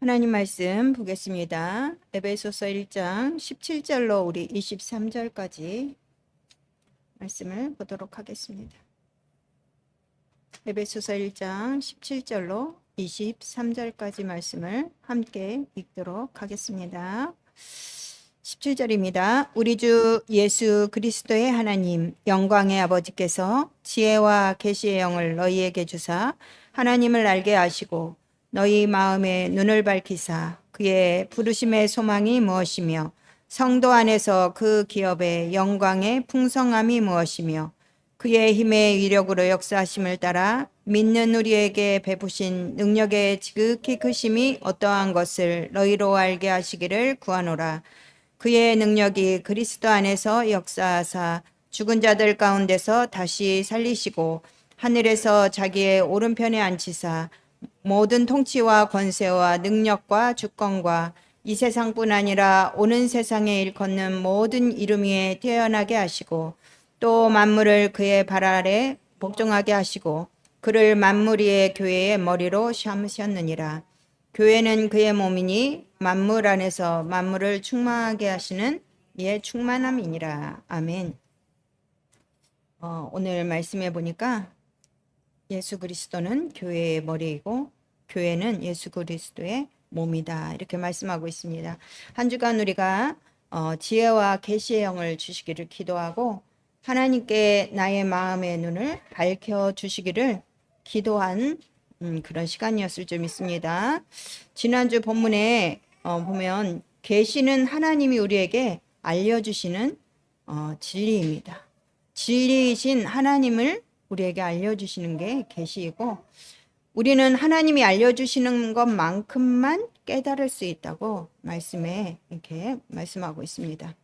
하나님 말씀 보겠습니다. 에베소서 1장 17절로 우리 23절까지 말씀을 보도록 하겠습니다. 에베소서 1장 17절로 23절까지 말씀을 함께 읽도록 하겠습니다. 17절입니다. 우리 주 예수 그리스도의 하나님 영광의 아버지께서 지혜와 계시의 영을 너희에게 주사 하나님을 알게 하시고 너희 마음의 눈을 밝히사 그의 부르심의 소망이 무엇이며 성도 안에서 그 기업의 영광의 풍성함이 무엇이며 그의 힘의 위력으로 역사하심을 따라 믿는 우리에게 베푸신 능력의 지극히 크심이 어떠한 것을 너희로 알게 하시기를 구하노라. 그의 능력이 그리스도 안에서 역사하사 죽은 자들 가운데서 다시 살리시고 하늘에서 자기의 오른편에 앉히사 모든 통치와 권세와 능력과 주권과 이 세상뿐 아니라 오는 세상에 일컫는 모든 이름 위에 태어나게 하시고 또 만물을 그의 발 아래 복종하게 하시고 그를 만물 위의 교회의 머리로 삼으셨느니라. 교회는 그의 몸이니 만물 안에서 만물을 충만하게 하시는 이의 충만함이니라. 아멘. 오늘 말씀해 보니까 예수 그리스도는 교회의 머리이고 교회는 예수 그리스도의 몸이다. 이렇게 말씀하고 있습니다. 한 주간 우리가 지혜와 계시의 영을 주시기를 기도하고 하나님께 나의 마음의 눈을 밝혀 주시기를 기도한 그런 시간이었을 줄 믿습니다. 지난주 본문에 보면 계시는 하나님이 우리에게 알려주시는 진리입니다. 진리이신 하나님을 우리에게 알려주시는 게 계시이고 우리는 하나님이 알려주시는 것만큼만 깨달을 수 있다고 말씀에 이렇게 말씀하고 있습니다.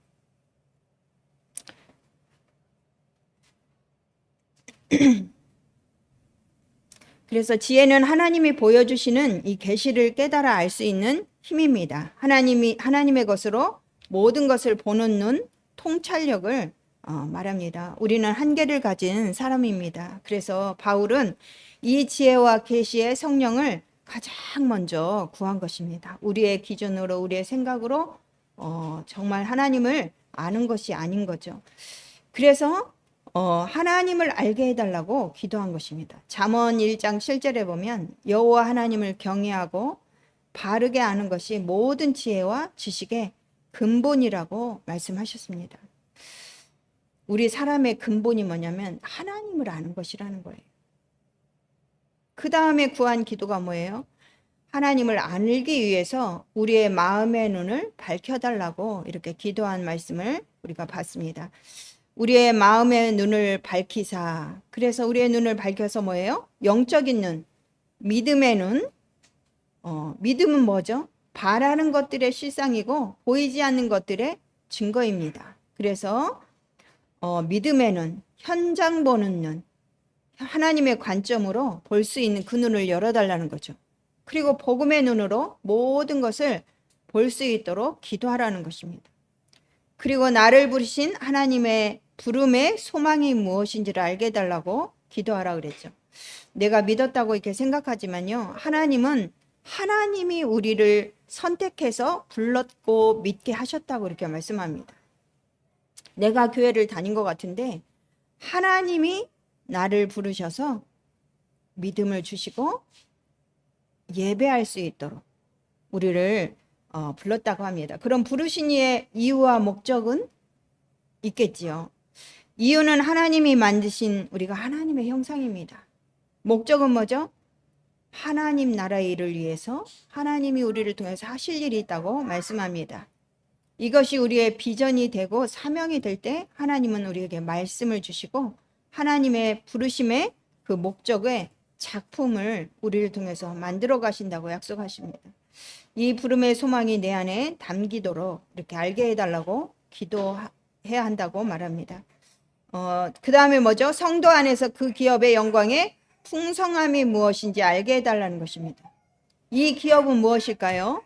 그래서 지혜는 하나님이 보여주시는 이 계시를 깨달아 알 수 있는 힘입니다. 하나님의 것으로 모든 것을 보는 눈, 통찰력을 말합니다. 우리는 한계를 가진 사람입니다. 그래서 바울은 이 지혜와 계시의 성령을 가장 먼저 구한 것입니다. 우리의 기준으로 우리의 생각으로 정말 하나님을 아는 것이 아닌 거죠. 그래서 하나님을 알게 해달라고 기도한 것입니다. 잠언 1장 7절에 보면 여호와 하나님을 경외하고 바르게 아는 것이 모든 지혜와 지식의 근본이라고 말씀하셨습니다. 우리 사람의 근본이 뭐냐면 하나님을 아는 것이라는 거예요. 그 다음에 구한 기도가 뭐예요? 하나님을 알기 위해서 우리의 마음의 눈을 밝혀달라고 이렇게 기도한 말씀을 우리가 봤습니다. 우리의 마음의 눈을 밝히사. 그래서 우리의 눈을 밝혀서 뭐예요? 영적인 눈, 믿음의 눈. 믿음은 뭐죠? 바라는 것들의 실상이고 보이지 않는 것들의 증거입니다. 그래서 믿음의 눈, 현장 보는 눈, 하나님의 관점으로 볼 수 있는 그 눈을 열어달라는 거죠. 그리고 복음의 눈으로 모든 것을 볼 수 있도록 기도하라는 것입니다. 그리고 나를 부르신 하나님의 부름의 소망이 무엇인지를 알게 해달라고 기도하라 그랬죠. 내가 믿었다고 이렇게 생각하지만요, 하나님이 우리를 선택해서 불렀고 믿게 하셨다고 이렇게 말씀합니다. 내가 교회를 다닌 것 같은데 하나님이 나를 부르셔서 믿음을 주시고 예배할 수 있도록 우리를 불렀다고 합니다. 그럼 부르신 이의 이유와 목적은 있겠지요. 이유는 하나님이 만드신 우리가 하나님의 형상입니다. 목적은 뭐죠? 하나님 나라의 일을 위해서 하나님이 우리를 통해서 하실 일이 있다고 말씀합니다. 이것이 우리의 비전이 되고 사명이 될 때 하나님은 우리에게 말씀을 주시고 하나님의 부르심의 그 목적의 작품을 우리를 통해서 만들어 가신다고 약속하십니다. 이 부름의 소망이 내 안에 담기도록 이렇게 알게 해달라고 기도해야 한다고 말합니다. 그 다음에 뭐죠? 성도 안에서 그 기업의 영광의 풍성함이 무엇인지 알게 해달라는 것입니다. 이 기업은 무엇일까요?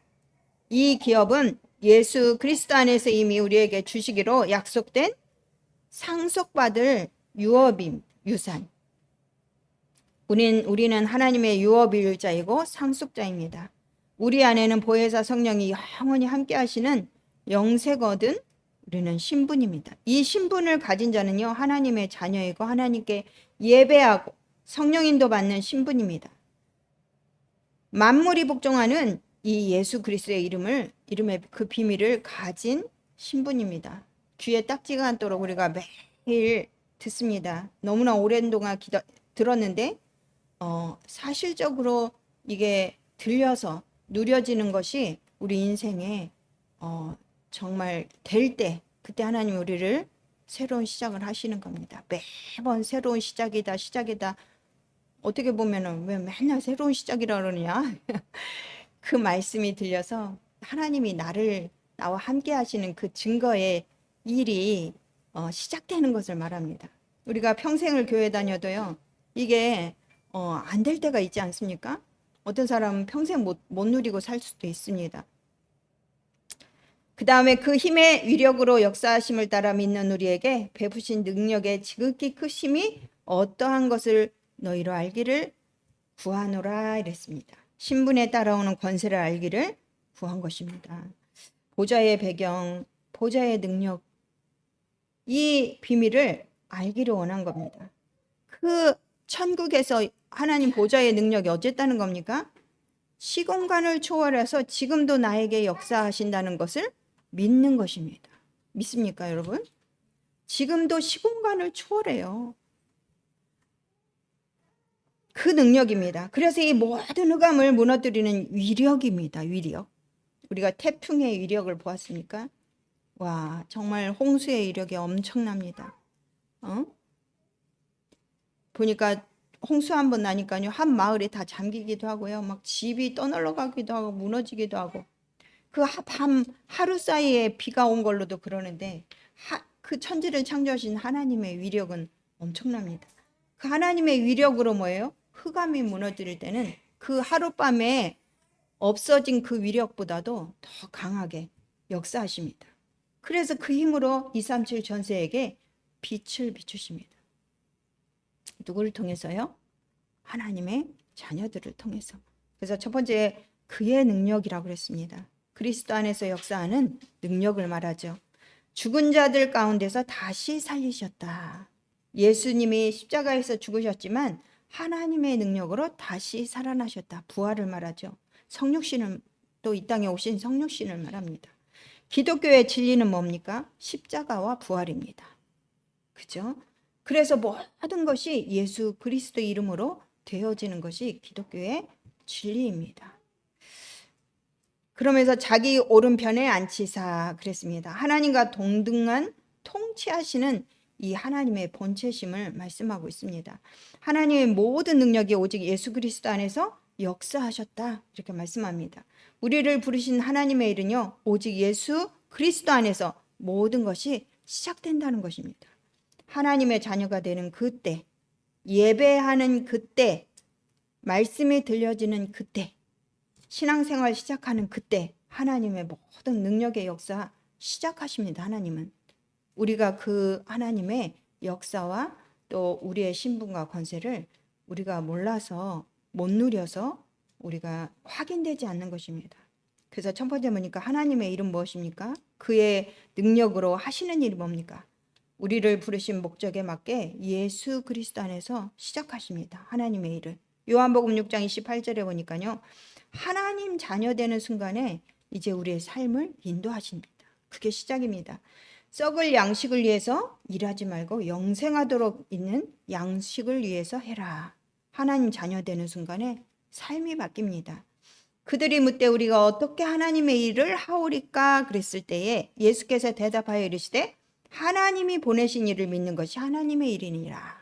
이 기업은 예수 그리스도 안에서 이미 우리에게 주시기로 약속된 상속받을 유업임, 유산. 우리는 하나님의 유업일자이고 상속자입니다. 우리 안에는 보혜사 성령이 영원히 함께 하시는 영세거든 우리는 신분입니다. 이 신분을 가진 자는요, 하나님의 자녀이고 하나님께 예배하고 성령인도 받는 신분입니다. 만물이 복종하는 이 예수 그리스도의 이름의 그 비밀을 가진 신분입니다. 귀에 딱지가 않도록 우리가 매일 듣습니다. 너무나 오랜 동안 들었는데 사실적으로 이게 들려서 누려지는 것이 우리 인생에 정말 될 때 그때 하나님 우리를 새로운 시작을 하시는 겁니다. 매번 새로운 시작이다 시작이다. 어떻게 보면은 왜 맨날 새로운 시작이라 그러냐? 그 말씀이 들려서 하나님이 나와 함께 하시는 그 증거의 일이 시작되는 것을 말합니다. 우리가 평생을 교회 다녀도요, 이게 안 될 때가 있지 않습니까? 어떤 사람은 평생 못 누리고 살 수도 있습니다. 그 다음에 그 힘의 위력으로 역사하심을 따라 믿는 우리에게 베푸신 능력의 지극히 크심이 어떠한 것을 너희로 알기를 구하노라 이랬습니다. 신분에 따라오는 권세를 알기를 구한 것입니다. 보좌의 배경, 보좌의 능력, 이 비밀을 알기를 원한 겁니다. 그 천국에서 하나님 보좌의 능력이 어쨌다는 겁니까? 시공간을 초월해서 지금도 나에게 역사하신다는 것을 믿는 것입니다. 믿습니까, 여러분? 지금도 시공간을 초월해요. 그 능력입니다. 그래서 이 모든 흑암을 무너뜨리는 위력입니다. 위력. 우리가 태풍의 위력을 보았습니까? 와, 정말 홍수의 위력이 엄청납니다. 보니까 홍수 한번 나니까요, 한 마을이 다 잠기기도 하고요, 막 집이 떠날라가기도 하고 무너지기도 하고, 그 밤 하루 사이에 비가 온 걸로도 그러는데 그 천지를 창조하신 하나님의 위력은 엄청납니다. 그 하나님의 위력으로 뭐예요? 흑암이 무너질 때는 그 하룻밤에 없어진 그 위력보다도 더 강하게 역사하십니다. 그래서 그 힘으로 237 전세에게 빛을 비추십니다. 누구를 통해서요? 하나님의 자녀들을 통해서. 그래서 첫 번째 그의 능력이라고 그랬습니다. 그리스도 안에서 역사하는 능력을 말하죠. 죽은 자들 가운데서 다시 살리셨다. 예수님이 십자가에서 죽으셨지만 하나님의 능력으로 다시 살아나셨다. 부활을 말하죠. 성육신을, 또 이 땅에 오신 성육신을 말합니다. 기독교의 진리는 뭡니까? 십자가와 부활입니다. 그죠? 그래서 모든 것이 예수 그리스도 이름으로 되어지는 것이 기독교의 진리입니다. 그러면서 자기 오른편에 앉히사 그랬습니다. 하나님과 동등한 통치하시는 이 하나님의 본체심을 말씀하고 있습니다. 하나님의 모든 능력이 오직 예수 그리스도 안에서 역사하셨다 이렇게 말씀합니다. 우리를 부르신 하나님의 일은요, 오직 예수 그리스도 안에서 모든 것이 시작된다는 것입니다. 하나님의 자녀가 되는 그때, 예배하는 그때, 말씀이 들려지는 그때, 신앙생활 시작하는 그때 하나님의 모든 능력의 역사 시작하십니다. 하나님은 우리가 그 하나님의 역사와 또 우리의 신분과 권세를 우리가 몰라서 못 누려서 우리가 확인되지 않는 것입니다. 그래서 첫 번째 보니까 하나님의 이름 무엇입니까? 그의 능력으로 하시는 일이 뭡니까? 우리를 부르신 목적에 맞게 예수 그리스도 안에서 시작하십니다. 하나님의 일을. 요한복음 6장 28절에 보니까요, 하나님 자녀 되는 순간에 이제 우리의 삶을 인도하십니다. 그게 시작입니다. 썩을 양식을 위해서 일하지 말고 영생하도록 있는 양식을 위해서 해라. 하나님 자녀 되는 순간에 삶이 바뀝니다. 그들이 묻되 우리가 어떻게 하나님의 일을 하오리까 그랬을 때에 예수께서 대답하여 이르시되 하나님이 보내신 일을 믿는 것이 하나님의 일이니라.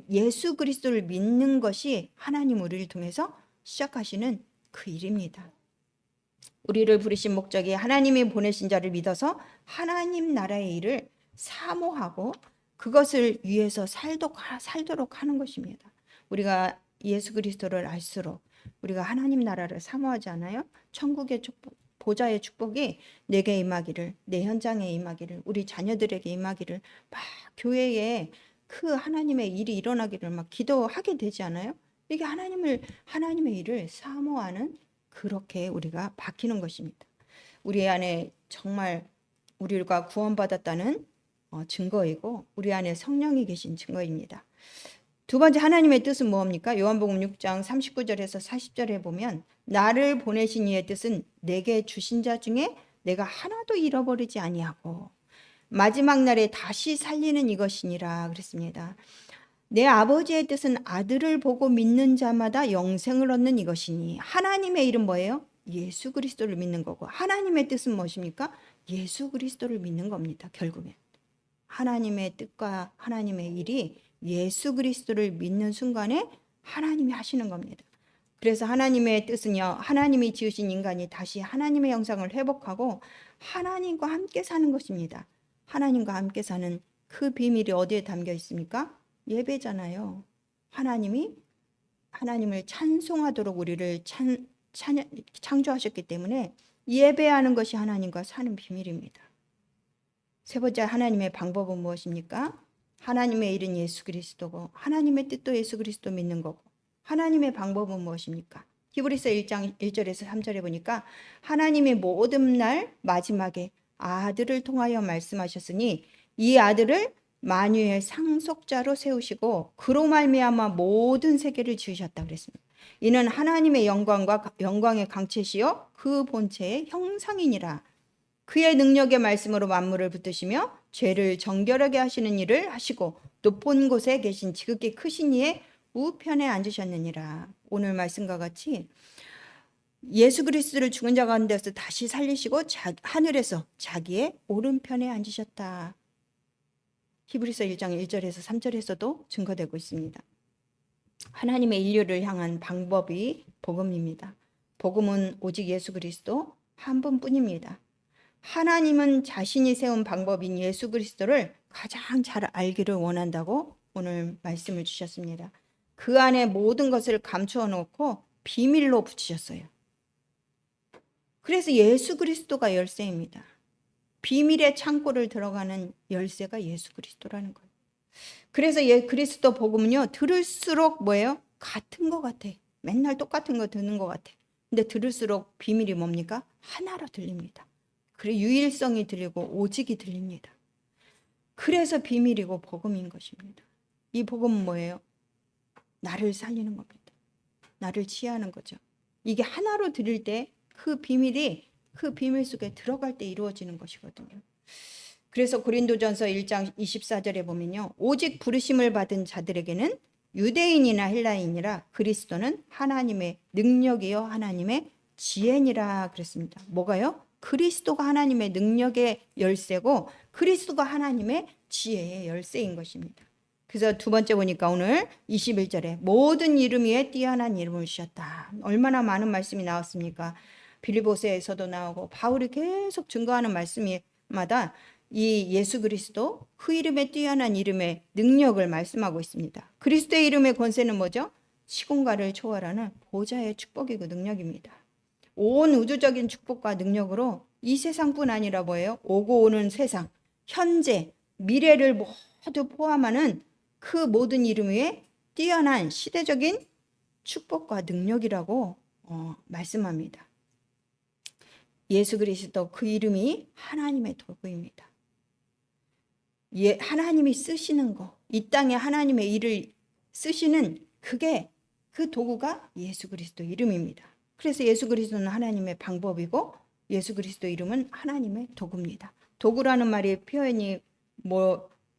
예수 그리스도를 믿는 것이 하나님 우리를 통해서 시작하시는 그 일입니다. 우리를 부르신 목적이 하나님이 보내신 자를 믿어서 하나님 나라의 일을 사모하고 그것을 위해서 살도록 하는 것입니다. 우리가 예수 그리스도를 알수록 우리가 하나님 나라를 사모하지 않아요? 천국의 축복, 보좌의 축복이 내게 임하기를, 내 현장에 임하기를, 우리 자녀들에게 임하기를, 막 교회에 그 하나님의 일이 일어나기를 막 기도하게 되지 않아요? 이게 하나님의 일을 사모하는 그렇게 우리가 바뀌는 것입니다. 우리 안에 정말 우리가 구원받았다는 증거이고 우리 안에 성령이 계신 증거입니다. 두 번째 하나님의 뜻은 뭡니까? 요한복음 6장 39절에서 40절에 보면 나를 보내신 이의 뜻은 내게 주신 자 중에 내가 하나도 잃어버리지 아니하고 마지막 날에 다시 살리는 이것이니라 그랬습니다. 내 아버지의 뜻은 아들을 보고 믿는 자마다 영생을 얻는 이것이니 하나님의 일은 뭐예요? 예수 그리스도를 믿는 거고 하나님의 뜻은 무엇입니까? 예수 그리스도를 믿는 겁니다. 결국엔 하나님의 뜻과 하나님의 일이 예수 그리스도를 믿는 순간에 하나님이 하시는 겁니다. 그래서 하나님의 뜻은요, 하나님이 지으신 인간이 다시 하나님의 형상을 회복하고 하나님과 함께 사는 것입니다. 하나님과 함께 사는 그 비밀이 어디에 담겨 있습니까? 예배잖아요. 하나님을 찬송하도록 우리를 창조하셨기 때문에 예배하는 것이 하나님과 사는 비밀입니다. 세 번째 하나님의 방법은 무엇입니까? 하나님의 일은 예수 그리스도고 하나님의 뜻도 예수 그리스도 믿는 거고 하나님의 방법은 무엇입니까? 히브리서 1장 1절에서 3절에 보니까 하나님의 모든 날 마지막에 아들을 통하여 말씀하셨으니 이 아들을 만유의 상속자로 세우시고 그로 말미암아 모든 세계를 지으셨다 그랬습니다. 이는 하나님의 영광과 영광의 강체시요 그 본체의 형상이니라. 그의 능력의 말씀으로 만물을 붙드시며 죄를 정결하게 하시는 일을 하시고 높은 곳에 계신 지극히 크신 이의 우편에 앉으셨느니라. 오늘 말씀과 같이 예수 그리스도를 죽은 자 가운데서 다시 살리시고 하늘에서 자기의 오른편에 앉으셨다. 히브리서 1장 1절에서 3절에서도 증거되고 있습니다. 하나님의 인류를 향한 방법이 복음입니다. 복음은 오직 예수 그리스도 한 분뿐입니다. 하나님은 자신이 세운 방법인 예수 그리스도를 가장 잘 알기를 원한다고 오늘 말씀을 주셨습니다. 그 안에 모든 것을 감추어 놓고 비밀로 붙이셨어요. 그래서 예수 그리스도가 열쇠입니다. 비밀의 창고를 들어가는 열쇠가 예수 그리스도라는 거예요. 그래서 그리스도 복음은요, 들을수록 뭐예요? 같은 것 같아. 맨날 똑같은 거 듣는 것 같아. 근데 들을수록 비밀이 뭡니까? 하나로 들립니다. 그리고 유일성이 들리고 오직이 들립니다. 그래서 비밀이고 복음인 것입니다. 이 복음은 뭐예요? 나를 살리는 겁니다. 나를 치유하는 거죠. 이게 하나로 들릴 때 그 비밀이 그 비밀 속에 들어갈 때 이루어지는 것이거든요. 그래서 고린도전서 1장 24절에 보면요. 오직 부르심을 받은 자들에게는 유대인이나 헬라인이라 그리스도는 하나님의 능력이요 하나님의 지혜니라 그랬습니다. 뭐가요? 그리스도가 하나님의 능력의 열쇠고 그리스도가 하나님의 지혜의 열쇠인 것입니다. 그래서 두 번째 보니까 오늘 21절에 모든 이름 위에 뛰어난 이름을 주셨다. 얼마나 많은 말씀이 나왔습니까? 빌립보서에서도 나오고 바울이 계속 증거하는 말씀마다 이 예수 그리스도 그 이름에 뛰어난 이름의 능력을 말씀하고 있습니다. 그리스도의 이름의 권세는 뭐죠? 시공간을 초월하는 보좌의 축복이고 능력입니다. 온 우주적인 축복과 능력으로 이 세상뿐 아니라 뭐예요? 오고 오는 세상, 현재, 미래를 모두 포함하는 그 모든 이름 위에 뛰어난 시대적인 축복과 능력이라고 말씀합니다. 예수 그리스도 그 이름이 하나님의 도구입니다. 하나님이 쓰시는 거, 이 땅에 하나님의 일을 쓰시는 그게 그 도구가 예수 그리스도 이름입니다. 그래서 예수 그리스도는 하나님의 방법이고 예수 그리스도 이름은 하나님의 도구입니다. 도구라는 말이 표현이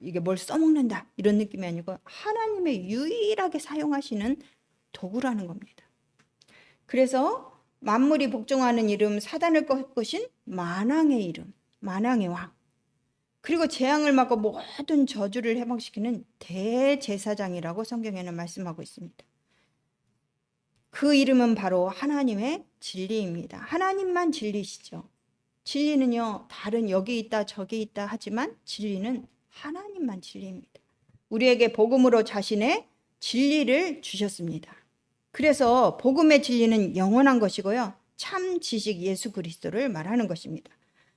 이게 뭘 써먹는다 이런 느낌이 아니고 하나님의 유일하게 사용하시는 도구라는 겁니다. 그래서 만물이 복종하는 이름, 사단을 꺾으신 만왕의 이름, 만왕의 왕. 그리고 재앙을 막고 모든 저주를 해방시키는 대제사장이라고 성경에는 말씀하고 있습니다. 그 이름은 바로 하나님의 진리입니다. 하나님만 진리시죠. 진리는요, 다른 여기 있다 저기 있다 하지만 진리는 하나님만 진리입니다. 우리에게 복음으로 자신의 진리를 주셨습니다. 그래서 복음의 진리는 영원한 것이고요. 참 지식 예수 그리스도를 말하는 것입니다.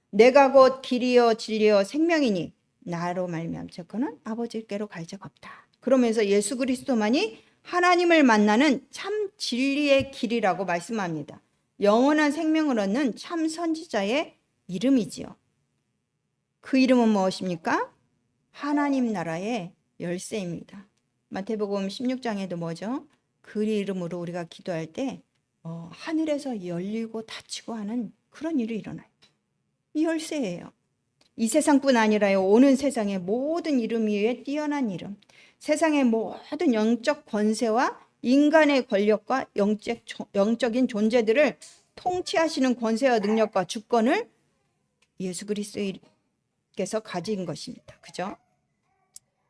내가 곧 길이요 진리요 생명이니 나로 말미암고는 아버지께로 갈 적 없다. 그러면서 예수 그리스도만이 하나님을 만나는 참 진리의 길이라고 말씀합니다. 영원한 생명을 얻는 참 선지자의 이름이지요. 그 이름은 무엇입니까? 하나님 나라의 열쇠입니다. 마태복음 16장에도 뭐죠? 그 이름으로 우리가 기도할 때 하늘에서 열리고 닫히고 하는 그런 일이 일어나요. 이 열쇠예요. 이 세상뿐 아니라요, 오는 세상의 모든 이름 위에 뛰어난 이름, 세상의 모든 영적 권세와 인간의 권력과 영적인 존재들을 통치하시는 권세와 능력과 주권을 예수 그리스도께서 가진 것입니다. 그죠?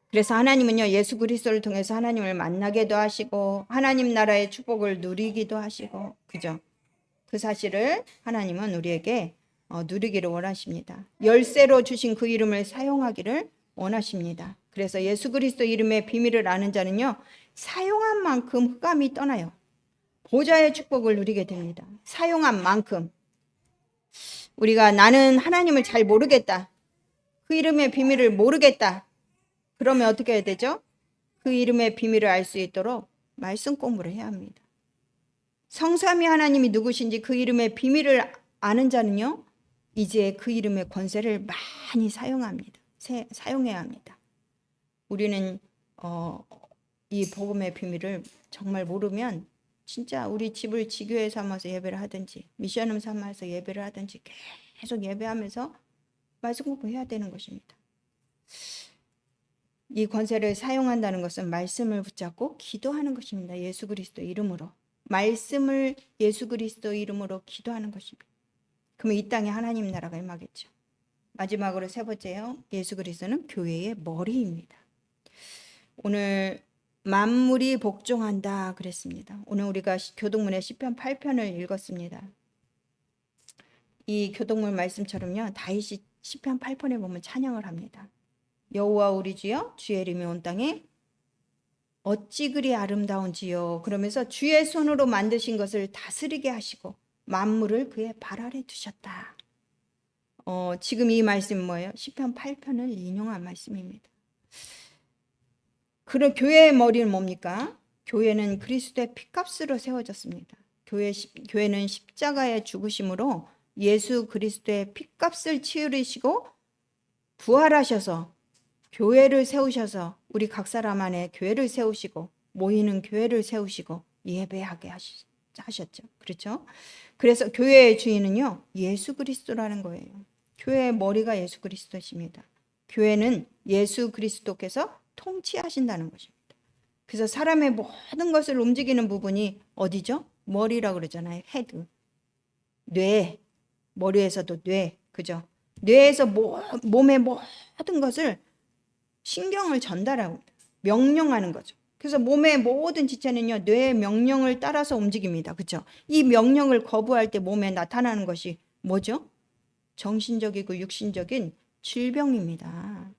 그래서 하나님은요, 예수 그리스도를 통해서 하나님을 만나게도 하시고 하나님 나라의 축복을 누리기도 하시고, 그죠? 그 사실을 하나님은 우리에게 누리기를 원하십니다. 열쇠로 주신 그 이름을 사용하기를 원하십니다. 그래서 예수 그리스도 이름의 비밀을 아는 자는요, 사용한 만큼 흑암이 떠나요. 보좌의 축복을 누리게 됩니다. 사용한 만큼. 우리가 나는 하나님을 잘 모르겠다, 그 이름의 비밀을 모르겠다, 그러면 어떻게 해야 되죠? 그 이름의 비밀을 알 수 있도록 말씀 공부를 해야 합니다. 성삼위 하나님이 누구신지 그 이름의 비밀을 아는 자는요, 이제 그 이름의 권세를 많이 사용합니다. 사용해야 합니다. 우리는 이 복음의 비밀을 정말 모르면 진짜 우리 집을 지교회 삼아서 예배를 하든지 미션홈 삼아서 예배를 하든지 계속 예배하면서 말씀 공부해야 되는 것입니다. 이 권세를 사용한다는 것은 말씀을 붙잡고 기도하는 것입니다. 예수 그리스도 이름으로. 말씀을 예수 그리스도 이름으로 기도하는 것입니다. 그러면 이 땅에 하나님 나라가 임하겠죠. 마지막으로 세 번째요. 예수 그리스도는 교회의 머리입니다. 오늘 만물이 복종한다 그랬습니다. 오늘 우리가 교동문의 시편 8편을 읽었습니다. 이 교동문 말씀처럼요, 다윗이 시편 8편에 보면 찬양을 합니다. 여호와 우리 주여, 주의 이름이 온 땅에 어찌 그리 아름다운지요. 그러면서 주의 손으로 만드신 것을 다스리게 하시고 만물을 그의 발 아래 두셨다. 지금 이 말씀은 뭐예요? 시편 8편을 인용한 말씀입니다. 그런 교회의 머리는 뭡니까? 교회는 그리스도의 피값으로 세워졌습니다. 교회는 십자가의 죽으심으로 예수 그리스도의 피값을 치르시고 부활하셔서 교회를 세우셔서 우리 각 사람 안에 교회를 세우시고 모이는 교회를 세우시고 예배하게 하셨죠. 그렇죠? 그래서 교회의 주인은요, 예수 그리스도라는 거예요. 교회의 머리가 예수 그리스도십니다. 교회는 예수 그리스도께서 통치하신다는 것입니다. 그래서 사람의 모든 것을 움직이는 부분이 어디죠? 머리라고 그러잖아요. 헤드. 뇌. 머리에서도 뇌. 그죠? 뇌에서 몸의 모든 것을 신경을 전달하고 명령하는 거죠. 그래서 몸의 모든 지체는요, 뇌의 명령을 따라서 움직입니다. 그렇죠? 이 명령을 거부할 때 몸에 나타나는 것이 뭐죠? 정신적이고 육신적인 질병입니다.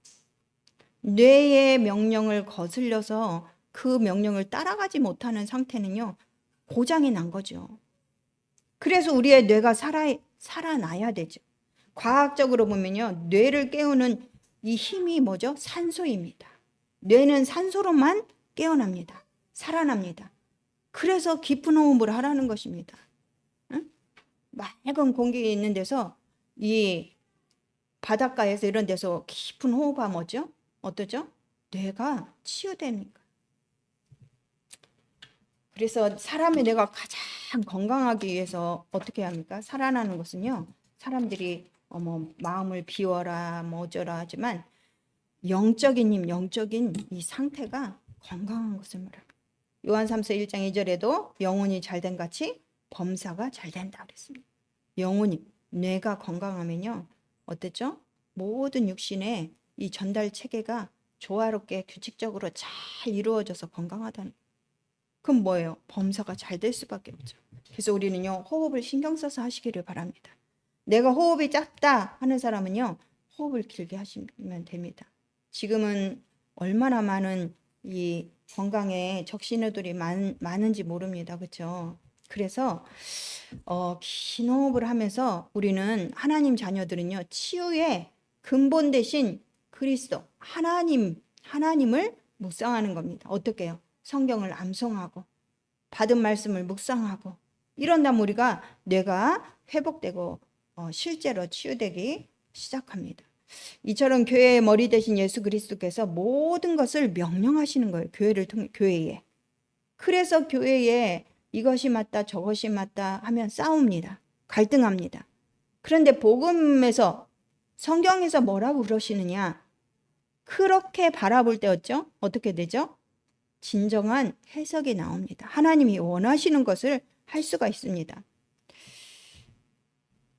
뇌의 명령을 거슬려서 그 명령을 따라가지 못하는 상태는요, 고장이 난 거죠. 그래서 우리의 뇌가 살아나야 되죠. 과학적으로 보면요, 뇌를 깨우는 이 힘이 뭐죠? 산소입니다. 뇌는 산소로만 깨어납니다. 살아납니다. 그래서 깊은 호흡을 하라는 것입니다. 응? 맑은 공기 있는 데서, 이 바닷가에서 이런 데서 깊은 호흡하면 뭐죠? 어떠죠? 뇌가 치유되는 거예요. 그래서 사람의 뇌가 가장 건강하기 위해서 어떻게 합니까? 살아나는 것은요, 사람들이 마음을 비워라 어쩌라 하지만 영적인 이 상태가 건강한 것을 말합니다. 요한 3서 1장 2절에도 영혼이 잘된 같이 범사가 잘된다 그랬습니다. 영혼이, 뇌가 건강하면요, 어땠죠? 모든 육신의 이 전달 체계가 조화롭게 규칙적으로 잘 이루어져서 건강하다는. 그럼 뭐예요? 범사가 잘 될 수밖에 없죠. 그래서 우리는요, 호흡을 신경 써서 하시기를 바랍니다. 내가 호흡이 짧다 하는 사람은요, 호흡을 길게 하시면 됩니다. 지금은 얼마나 많은 이 건강에 적신호들이 많은지 모릅니다. 그렇죠? 그래서 긴 호흡을 하면서 우리는, 하나님 자녀들은요, 치유의 근본 대신 그리스도 하나님을 묵상하는 겁니다. 어떻게 해요? 성경을 암송하고 받은 말씀을 묵상하고 이런다면 우리가 뇌가 회복되고 실제로 치유되기 시작합니다. 이처럼 교회의 머리 대신 예수 그리스도께서 모든 것을 명령하시는 거예요. 교회를 통해, 교회에. 그래서 교회에 이것이 맞다 저것이 맞다 하면 싸웁니다. 갈등합니다. 그런데 복음에서 성경에서 뭐라고 그러시느냐? 그렇게 바라볼 때 어떻게 되죠? 진정한 해석이 나옵니다. 하나님이 원하시는 것을 할 수가 있습니다.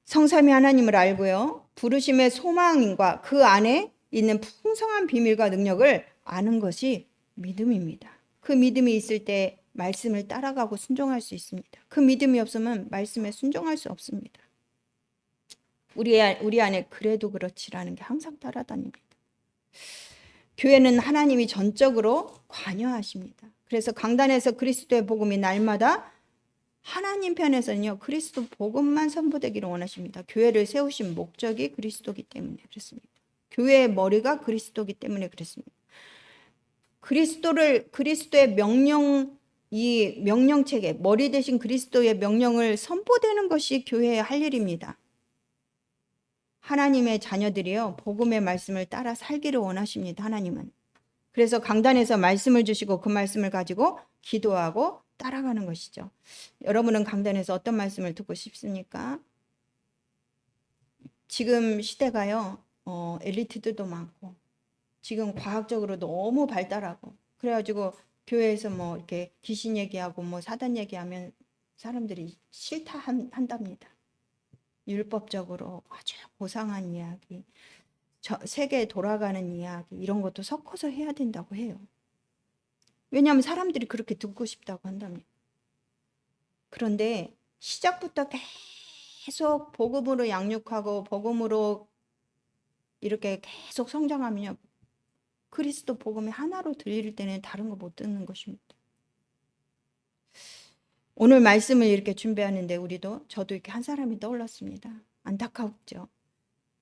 성삼위 하나님을 알고요. 부르심의 소망과 그 안에 있는 풍성한 비밀과 능력을 아는 것이 믿음입니다. 그 믿음이 있을 때 말씀을 따라가고 순종할 수 있습니다. 그 믿음이 없으면 말씀에 순종할 수 없습니다. 우리 안에 그래도 그렇지라는 게 항상 따라다닙니다. 교회는 하나님이 전적으로 관여하십니다. 그래서 강단에서 그리스도의 복음이 날마다 하나님 편에서는요, 그리스도 복음만 선포되기를 원하십니다. 교회를 세우신 목적이 그리스도기 때문에 그렇습니다. 교회의 머리가 그리스도기 때문에 그렇습니다. 그리스도의 명령, 이 명령체계, 머리 대신 그리스도의 명령을 선포되는 것이 교회의 할 일입니다. 하나님의 자녀들이요, 복음의 말씀을 따라 살기를 원하십니다. 하나님은. 그래서 강단에서 말씀을 주시고 그 말씀을 가지고 기도하고 따라가는 것이죠. 여러분은 강단에서 어떤 말씀을 듣고 싶습니까? 지금 시대가요, 엘리트들도 많고, 지금 과학적으로 너무 발달하고, 그래가지고 교회에서 뭐 이렇게 귀신 얘기하고 뭐 사단 얘기하면 사람들이 싫다 한답니다. 율법적으로 아주 고상한 이야기, 세계 돌아가는 이야기, 이런 것도 섞어서 해야 된다고 해요. 왜냐하면 사람들이 그렇게 듣고 싶다고 한답니다. 그런데 시작부터 계속 복음으로 양육하고 복음으로 이렇게 계속 성장하면요, 그리스도 복음이 하나로 들릴 때는 다른 거 못 듣는 것입니다. 오늘 말씀을 이렇게 준비하는데 저도 이렇게 한 사람이 떠올랐습니다. 안타깝죠.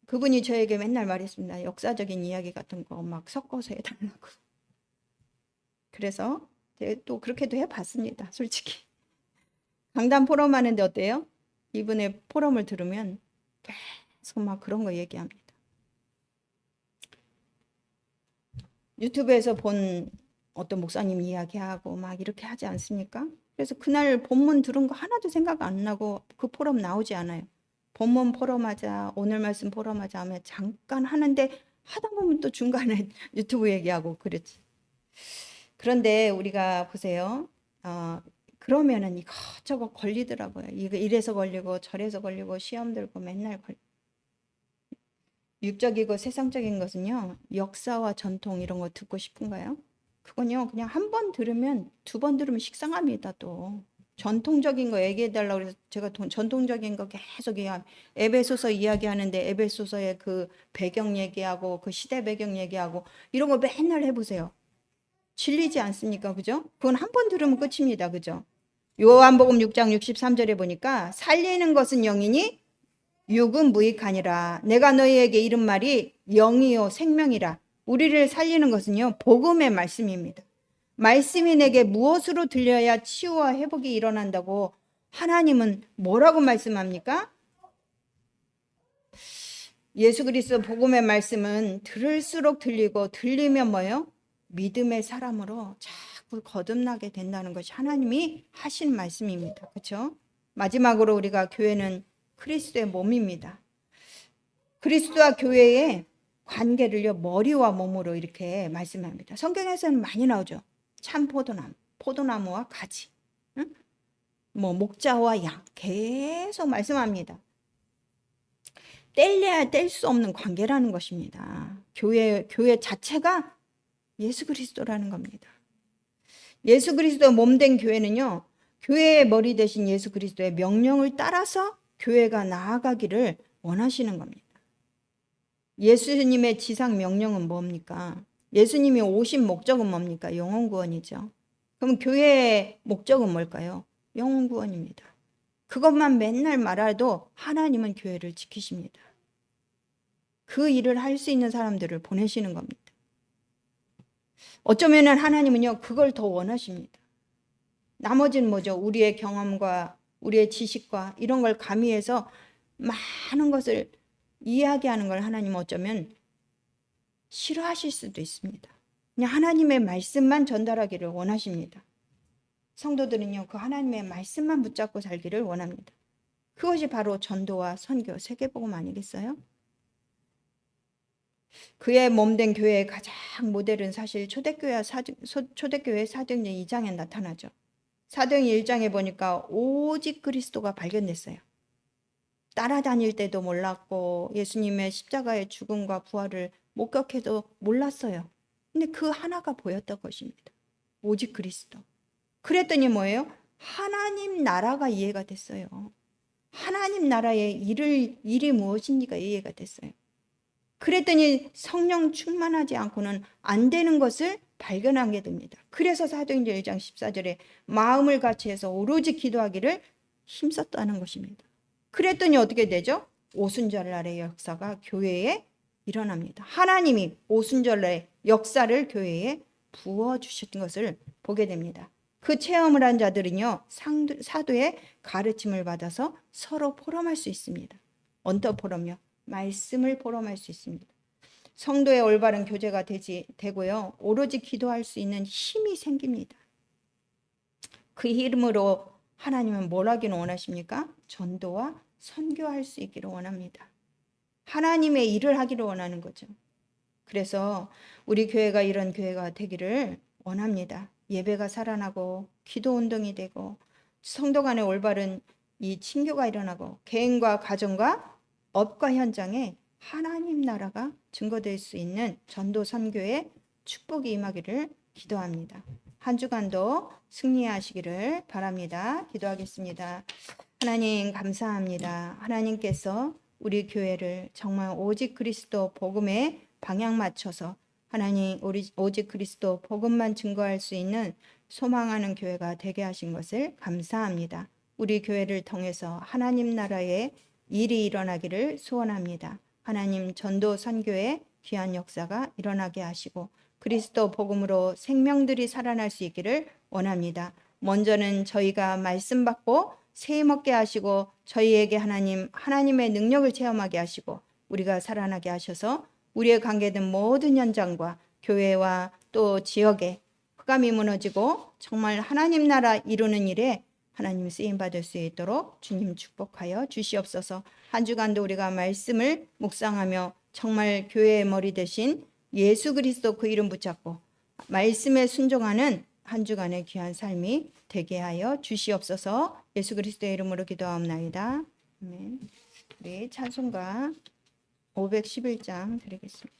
그분이 저에게 맨날 말했습니다. 역사적인 이야기 같은 거 막 섞어서 해달라고. 그래서 또 그렇게도 해봤습니다. 솔직히. 강단 포럼 하는데 어때요? 이분의 포럼을 들으면 계속 막 그런 거 얘기합니다. 유튜브에서 본 어떤 목사님 이야기하고 막 이렇게 하지 않습니까? 그래서 그날 본문 들은 거 하나도 생각 안 나고 그 포럼 나오지 않아요. 본문 포럼하자, 오늘 말씀 포럼하자 하면 잠깐 하는데 하다 보면 또 중간에 유튜브 얘기하고 그렇지. 그런데 우리가 보세요. 그러면은 이것저것 걸리더라고요. 이래서 걸리고 저래서 걸리고 시험 들고 맨날 육적이고 세상적인 것은요, 역사와 전통 이런 거 듣고 싶은가요? 그건요, 그냥 한 번 들으면 두 번 들으면 식상합니다. 또 전통적인 거 얘기해달라고 그래서 제가 전통적인 거 계속 에베소서 이야기하는데 에베소서의 그 배경 얘기하고 그 시대 배경 얘기하고 이런 거 맨날 해보세요. 질리지 않습니까? 그죠? 그건 한 번 들으면 끝입니다. 그죠? 요한복음 6장 63절에 보니까 살리는 것은 영이니 육은 무익하니라. 내가 너희에게 이른 말이 영이요 생명이라. 우리를 살리는 것은요, 복음의 말씀입니다. 말씀이 내게 무엇으로 들려야 치유와 회복이 일어난다고 하나님은 뭐라고 말씀합니까? 예수 그리스도 복음의 말씀은 들을수록 들리고 들리면 뭐예요? 믿음의 사람으로 자꾸 거듭나게 된다는 것이 하나님이 하신 말씀입니다. 그렇죠? 마지막으로 우리가 교회는 그리스도의 몸입니다. 그리스도와 교회의 관계를요, 머리와 몸으로 이렇게 말씀합니다. 성경에서는 많이 나오죠. 참 포도나무와 가지, 응? 뭐 목자와 양 계속 말씀합니다. 뗄래야 뗄 수 없는 관계라는 것입니다. 교회 자체가 예수 그리스도라는 겁니다. 예수 그리스도 몸된 교회는요, 교회의 머리 대신 예수 그리스도의 명령을 따라서 교회가 나아가기를 원하시는 겁니다. 예수님의 지상 명령은 뭡니까? 예수님이 오신 목적은 뭡니까? 영혼 구원이죠. 그럼 교회의 목적은 뭘까요? 영혼 구원입니다. 그것만 맨날 말해도 하나님은 교회를 지키십니다. 그 일을 할 수 있는 사람들을 보내시는 겁니다. 어쩌면은 하나님은요, 그걸 더 원하십니다. 나머지는 뭐죠? 우리의 경험과 우리의 지식과 이런 걸 가미해서 많은 것을 이야기하는 걸 하나님 어쩌면 싫어하실 수도 있습니다. 그냥 하나님의 말씀만 전달하기를 원하십니다. 성도들은요, 그 하나님의 말씀만 붙잡고 살기를 원합니다. 그것이 바로 전도와 선교, 세계복음 아니겠어요? 그의 몸된 교회의 가장 모델은 사실 초대교회 사도행전 2장에 나타나죠. 사도행전 1장에 보니까 오직 그리스도가 발견됐어요. 따라다닐 때도 몰랐고 예수님의 십자가의 죽음과 부활을 목격해도 몰랐어요. 근데 그 하나가 보였던 것입니다. 오직 그리스도. 그랬더니 뭐예요? 하나님 나라가 이해가 됐어요. 하나님 나라의 일이 무엇인지가 이해가 됐어요. 그랬더니 성령 충만하지 않고는 안 되는 것을 발견하게 됩니다. 그래서 사도행전 1장 14절에 마음을 같이 해서 오로지 기도하기를 힘썼다는 것입니다. 그랬더니 어떻게 되죠? 오순절날의 역사가 교회에 일어납니다. 하나님이 오순절날의 역사를 교회에 부어주셨던 것을 보게 됩니다. 그 체험을 한 자들은요, 사도의 가르침을 받아서 서로 포럼할 수 있습니다. 언뜻 포럼요? 말씀을 포럼할 수 있습니다. 성도의 올바른 교제가 되고요, 오로지 기도할 수 있는 힘이 생깁니다. 그 힘으로 하나님은 뭘 하기를 원하십니까? 전도와 선교할 수 있기를 원합니다. 하나님의 일을 하기를 원하는 거죠. 그래서 우리 교회가 이런 교회가 되기를 원합니다. 예배가 살아나고 기도 운동이 되고 성도 간의 올바른 이 친교가 일어나고 개인과 가정과 업과 현장에 하나님 나라가 증거될 수 있는 전도 선교의 축복이 임하기를 기도합니다. 한 주간도 승리하시기를 바랍니다. 기도하겠습니다. 하나님 감사합니다. 하나님께서 우리 교회를 정말 오직 그리스도 복음에 방향 맞춰서 하나님 오직 그리스도 복음만 증거할 수 있는 소망하는 교회가 되게 하신 것을 감사합니다. 우리 교회를 통해서 하나님 나라의 일이 일어나기를 소원합니다. 하나님 전도 선교의 귀한 역사가 일어나게 하시고 그리스도 복음으로 생명들이 살아날 수 있기를 원합니다. 먼저는 저희가 말씀 받고 새 먹게 하시고 저희에게 하나님의 능력을 체험하게 하시고 우리가 살아나게 하셔서 우리의 관계된 모든 현장과 교회와 또 지역에 흑암이 무너지고 정말 하나님 나라 이루는 일에 하나님 쓰임 받을 수 있도록 주님 축복하여 주시옵소서. 한 주간도 우리가 말씀을 묵상하며 정말 교회의 머리 대신 예수 그리스도 그 이름 붙잡고 말씀에 순종하는 한 주간의 귀한 삶이 되게 하여 주시옵소서. 예수 그리스도의 이름으로 기도하옵나이다. 아멘. 우리 찬송가 511장 드리겠습니다.